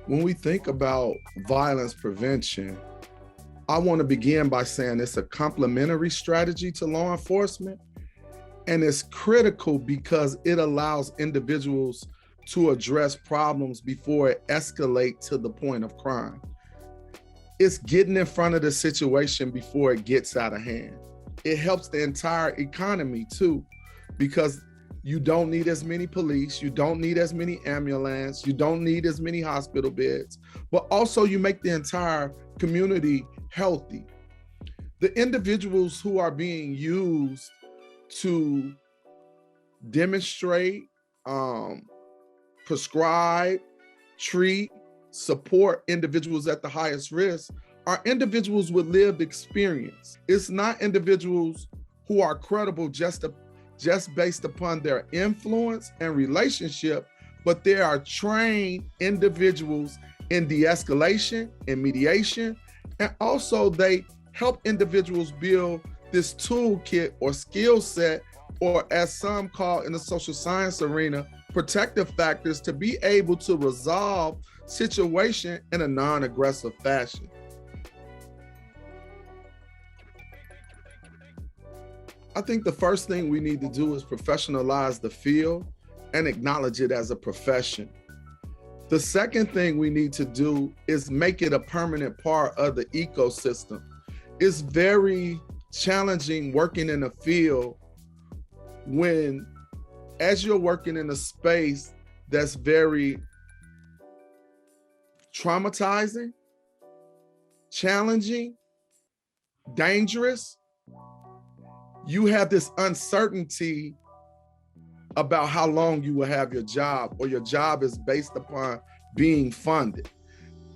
When we think about violence prevention, I want to begin by saying it's a complementary strategy to law enforcement, and it's critical because it allows individuals to address problems before it escalates to the point of crime. It's getting in front of the situation before it gets out of hand. It helps the entire economy too, because you don't need as many police, you don't need as many ambulance, you don't need as many hospital beds, but also you make the entire community healthy. The individuals who are being used to demonstrate, prescribe, treat, support individuals at the highest risk are individuals with lived experience. It's not individuals who are credible just based upon their influence and relationship, but they are trained individuals in de-escalation and mediation, and also they help individuals build this toolkit or skill set, or as some call in the social science arena, protective factors to be able to resolve situation in a non-aggressive fashion. I think the first thing we need to do is professionalize the field and acknowledge it as a profession. The second thing we need to do is make it a permanent part of the ecosystem. It's very challenging working in a field when, as you're working in a space that's very traumatizing, challenging, dangerous, you have this uncertainty about how long you will have your job, or your job is based upon being funded.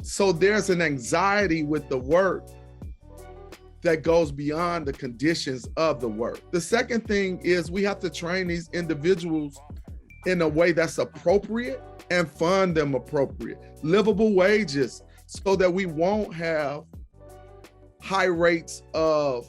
So there's an anxiety with the work that goes beyond the conditions of the work. The second thing is we have to train these individuals in a way that's appropriate and fund them appropriate. Livable wages, so that we won't have high rates of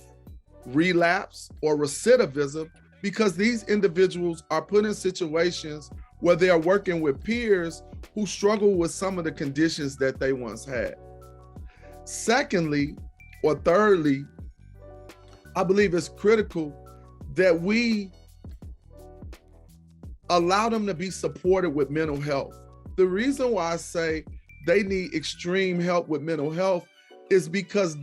relapse or recidivism, because these individuals are put in situations where they are working with peers who struggle with some of the conditions that they once had. Secondly, or thirdly, I believe it's critical that we allow them to be supported with mental health. The reason why I say they need extreme help with mental health is because,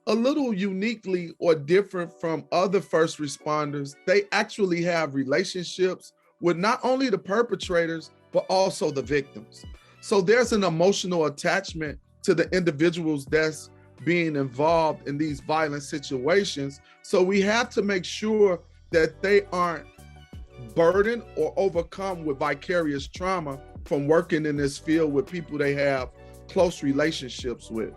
a little uniquely or different from other first responders, they actually have relationships with not only the perpetrators, but also the victims. So there's an emotional attachment to the individuals that's being involved in these violent situations. So we have to make sure that they aren't burdened or overcome with vicarious trauma from working in this field with people they have close relationships with.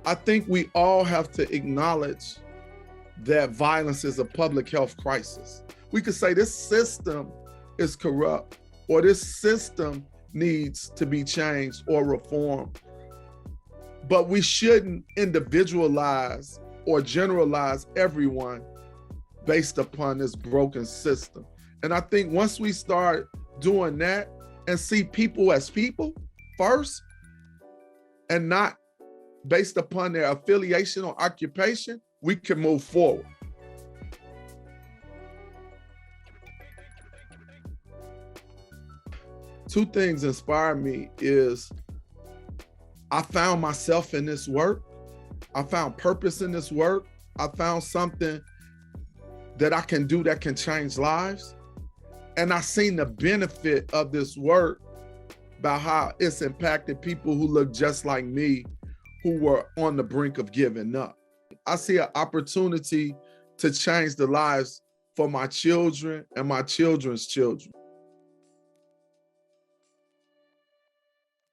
I think we all have to acknowledge that violence is a public health crisis. We could say this system is corrupt, or this system needs to be changed or reformed. But we shouldn't individualize or generalize everyone based upon this broken system. And I think once we start doing that and see people as people first, and not based upon their affiliation or occupation, we can move forward. Two things inspire me is I found myself in this work. I found purpose in this work. I found something that I can do that can change lives. And I seen the benefit of this work by how it's impacted people who look just like me, who were on the brink of giving up. I see an opportunity to change the lives for my children and my children's children.